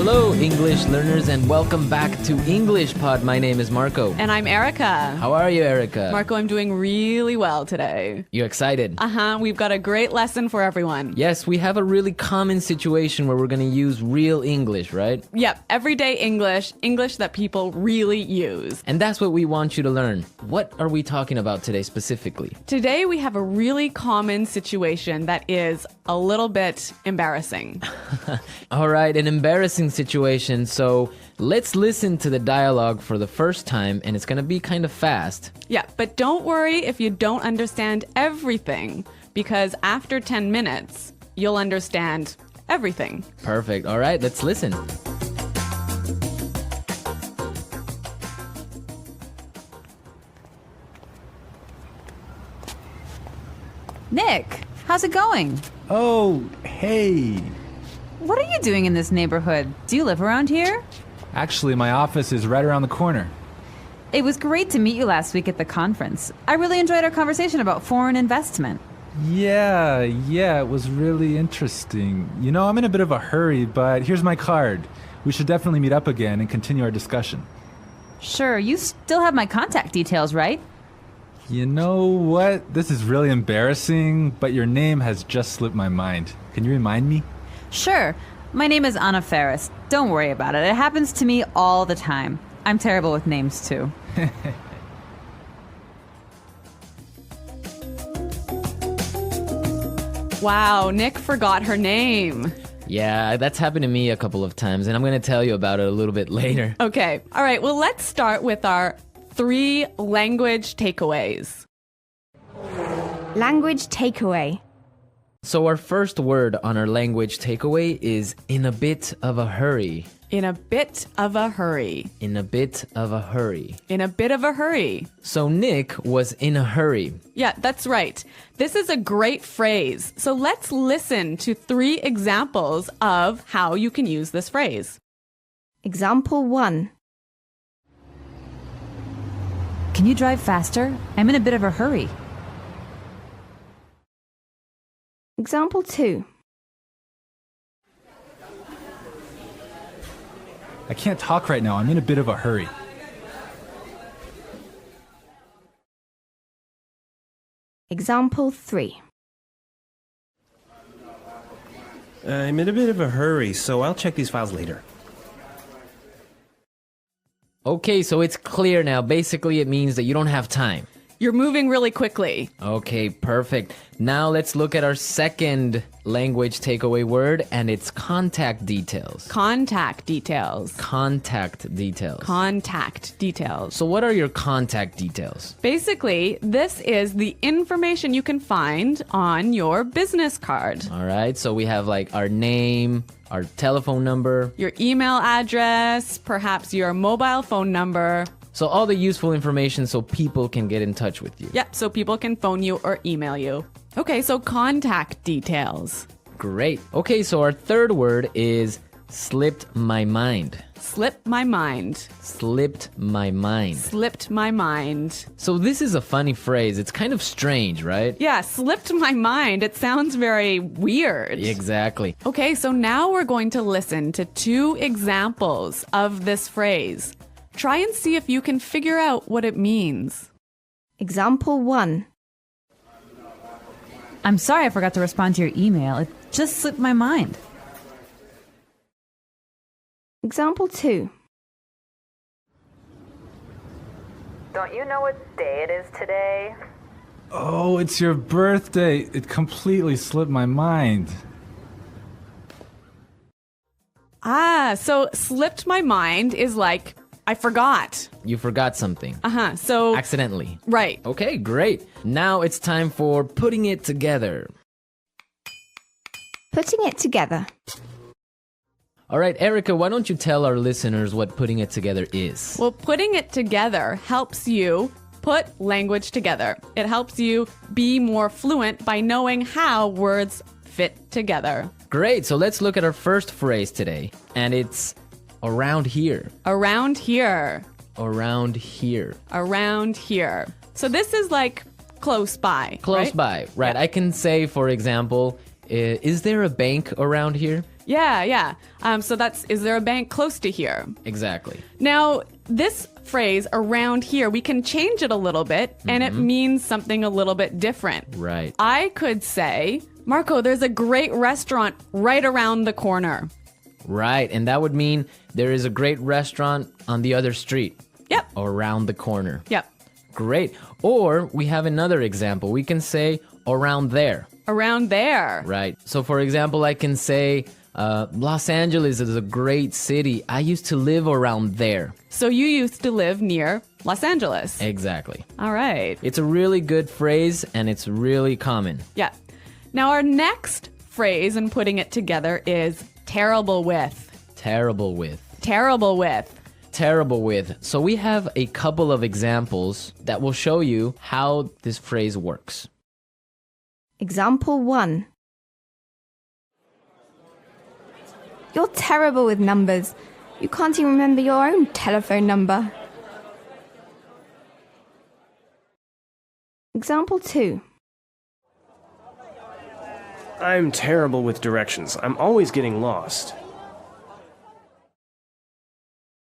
Hello, English learners, and welcome back to English Pod. My name is Marco. And I'm Erica. How are you, Erica? Marco, I'm doing really well today. You excited? We've got a great lesson for everyone. Yes, we have a really common situation where we're going to use real English, right? Yep, everyday English, English that people really use. And that's what we want you to learn. What are we talking about today specifically? Today we have a really common situation that is a little bit embarrassing. All right, an embarrassing situation. So let's listen to the dialogue for the first time, and it's going to be kind of fast. Yeah, but don't worry if you don't understand everything, because after 10 minutes, you'll understand everything. Perfect. All right, let's listen. Nick, how's it going? Oh, hey. What are you doing in this neighborhood? Do you live around here? Actually, my office is right around the corner. It was great to meet you last week at the conference. I really enjoyed our conversation about foreign investment. Yeah, it was really interesting. You know, I'm in a bit of a hurry, but here's my card. We should definitely meet up again and continue our discussion. Sure, you still have my contact details, right? You know what? This is really embarrassing, but your name has just slipped my mind. Can you remind me? Sure. My name is Anna Ferris. Don't worry about it. It happens to me all the time. I'm terrible with names, too. Wow, Nick forgot her name. Yeah, that's happened to me a couple of times, and I'm going to tell you about it a little bit later. Okay, all right, well, let's start with our 3 language takeaways. Language takeaway. So our first word on our language takeaway is in a bit of a hurry. In a bit of a hurry. In a bit of a hurry. In a bit of a hurry. So Nick was in a hurry. Yeah, that's right. This is a great phrase. So let's listen to 3 examples of how you can use this phrase. Example 1. Can you drive faster? I'm in a bit of a hurry. Example 2. I can't talk right now. I'm in a bit of a hurry. Example 3. I'm in a bit of a hurry, so I'll check these files later. Okay, so it's clear now. Basically, it means that you don't have time. You're moving really quickly. Okay, perfect. Now let's look at our second language takeaway word, and it's contact details. Contact details. Contact details. Contact details. So what are your contact details? Basically, this is the information you can find on your business card. All right, so we have like our name, our telephone number. Your email address, perhaps your mobile phone number. So all the useful information so people can get in touch with you. Yep, so people can phone you or email you. Okay, so contact details. Great. Okay, so our third word is slipped my mind. Slipped my mind. Slipped my mind. Slipped my mind. So this is a funny phrase. It's kind of strange, right? Yeah, slipped my mind. It sounds very weird. Exactly. Okay, so now we're going to listen to 2 examples of this phrase. Try and see if you can figure out what it means. Example 1. I'm sorry I forgot to respond to your email. It just slipped my mind. Example 2. Don't you know what day it is today? Oh, it's your birthday. It completely slipped my mind. So slipped my mind is like, I forgot. You forgot something. So, Accidentally. right. Okay, great. Now it's time for putting it together. Putting it together. All right, Erica, why don't you tell our listeners what putting it together is? Well, putting it together helps you put language together. It helps you be more fluent by knowing how words fit together. Great, so let's look at our first phrase today. And it's around here. Around here. Around here. Around here. So this is like close by. Close right? by, right. Yeah. I can say, for example, is there a bank around here? Yeah. So is there a bank close to here? Exactly. Now, this phrase around here, we can change it a little bit and it means something a little bit different. Right. I could say, Marco, there's a great restaurant right around the corner. Right. And that would mean there is a great restaurant on the other street. Yep. Or around the corner. Yep. Great. Or we have another example. We can say around there. Around there. Right. So, for example, I can say Los Angeles is a great city. I used to live around there. So you used to live near Los Angeles. Exactly. All right. It's a really good phrase and it's really common. Yeah. Now, our next phrase in putting it together is terrible with. Terrible with. Terrible with. Terrible with. So we have a couple of examples that will show you how this phrase works. Example 1. You're terrible with numbers. You can't even remember your own telephone number. Example 2. I'm terrible with directions. I'm always getting lost.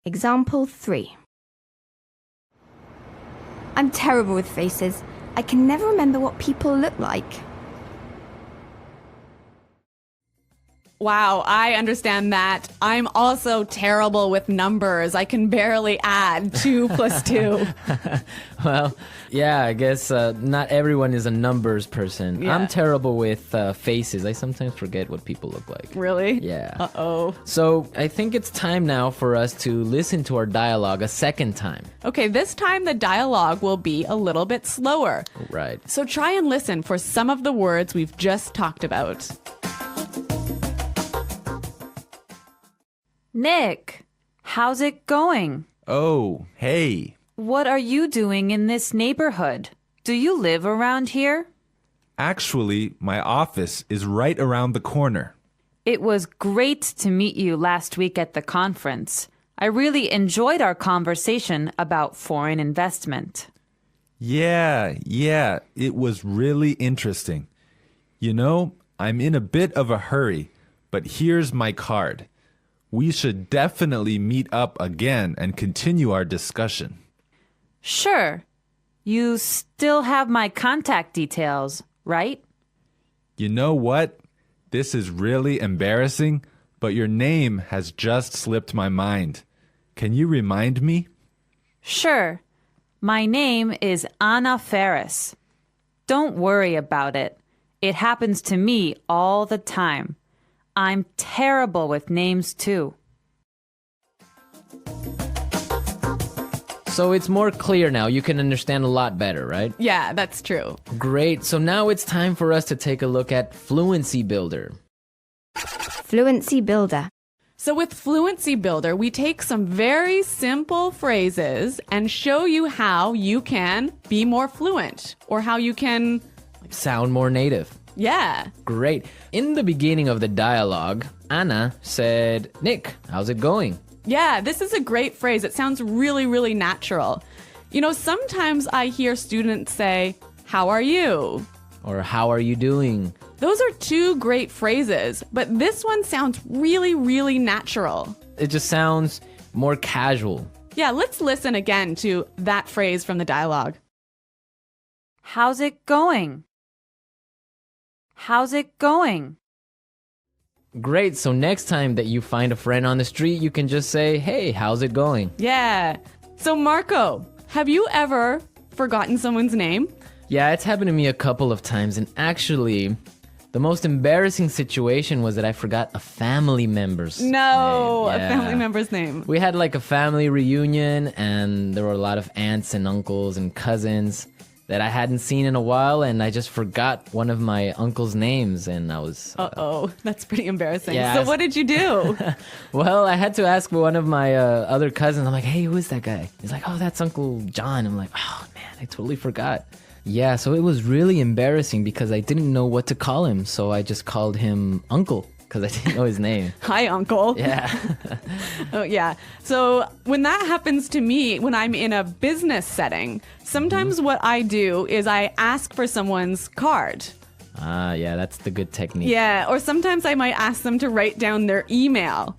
Example 3. I'm terrible with faces. I can never remember what people look like. Wow, I understand that. I'm also terrible with numbers. I can barely add 2 plus 2. Well, yeah, I guess not everyone is a numbers person. Yeah. I'm terrible with faces. I sometimes forget what people look like. Really? Yeah. Uh-oh. So I think it's time now for us to listen to our dialogue a second time. Okay, this time the dialogue will be a little bit slower. Right. So try and listen for some of the words we've just talked about. Nick, how's it going? Oh, hey. What are you doing in this neighborhood? Do you live around here? Actually, my office is right around the corner. It was great to meet you last week at the conference. I really enjoyed our conversation about foreign investment. Yeah, it was really interesting. You know, I'm in a bit of a hurry, but here's my card. We should definitely meet up again and continue our discussion. Sure. You still have my contact details, right? You know what? This is really embarrassing, but your name has just slipped my mind. Can you remind me? Sure. My name is Anna Ferris. Don't worry about it. It happens to me all the time. I'm terrible with names too. So it's more clear now. You can understand a lot better, right? Yeah, that's true. Great. So now it's time for us to take a look at Fluency Builder. Fluency Builder. So with Fluency Builder, we take some very simple phrases and show you how you can be more fluent or how you can, Sound more native. yeah. Great. In the beginning of the dialogue, Anna said, Nick, how's it going? Yeah, this is a great phrase. It sounds really, really natural. You know, sometimes I hear students say, how are you? Or how are you doing? Those are 2 great phrases, but this one sounds really, really natural. It just sounds more casual. Yeah, let's listen again to that phrase from the dialogue. How's it going? How's it going? Great. So next time that you find a friend on the street, you can just say, hey, how's it going? Yeah. So Marco, have you ever forgotten someone's name? Yeah, it's happened to me a couple of times. And actually, the most embarrassing situation was that I forgot a family member's name. No, a Yeah. family member's name. We had like a family reunion, and there were a lot of aunts and uncles and cousins that I hadn't seen in a while, and I just forgot one of my uncle's names, and I was... Uh-oh, that's pretty embarrassing. Yeah, So what did you do? Well, I had to ask one of my other cousins. I'm like, hey, who is that guy? He's like, oh, that's Uncle John. I'm like, oh, man, I totally forgot. Yeah, so it was really embarrassing because I didn't know what to call him, so I just called him Uncle because I didn't know his name. Hi, Uncle. Yeah. Oh, yeah. So when that happens to me, when I'm in a business setting, sometimes what I do is I ask for someone's card. Ah, yeah, that's the good technique. Yeah, or sometimes I might ask them to write down their email.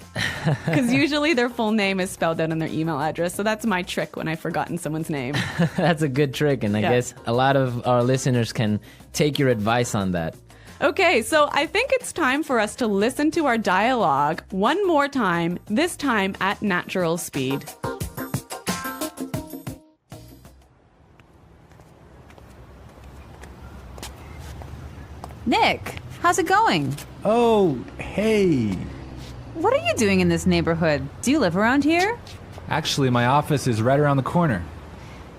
Because usually their full name is spelled out in their email address. So that's my trick when I've forgotten someone's name. That's a good trick, and I Yeah. guess a lot of our listeners can take your advice on that. Okay, so I think it's time for us to listen to our dialogue one more time, this time at natural speed. Nick, how's it going? Oh, hey. What are you doing in this neighborhood? Do you live around here? Actually, my office is right around the corner.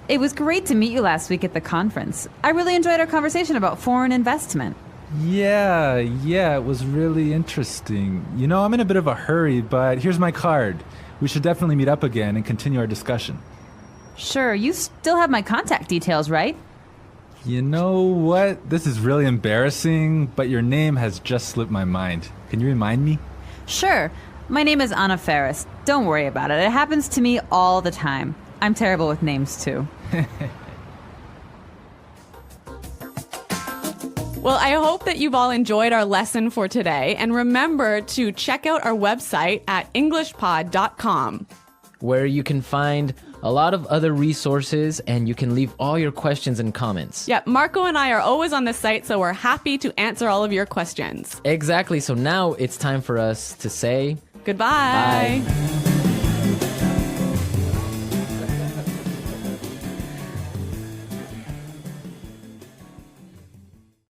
It was great to meet you last week at the conference. I really enjoyed our conversation about foreign investment. Yeah, it was really interesting. You know, I'm in a bit of a hurry, but here's my card. We should definitely meet up again and continue our discussion. Sure, you still have my contact details, right? You know what? This is really embarrassing, but your name has just slipped my mind. Can you remind me? Sure. My name is Anna Ferris. Don't worry about it. It happens to me all the time. I'm terrible with names, too. Well, I hope that you've all enjoyed our lesson for today. And remember to check out our website at englishpod.com. where you can find a lot of other resources and you can leave all your questions and comments. Yeah, Marco and I are always on the site, so we're happy to answer all of your questions. Exactly. So now it's time for us to say Goodbye. bye.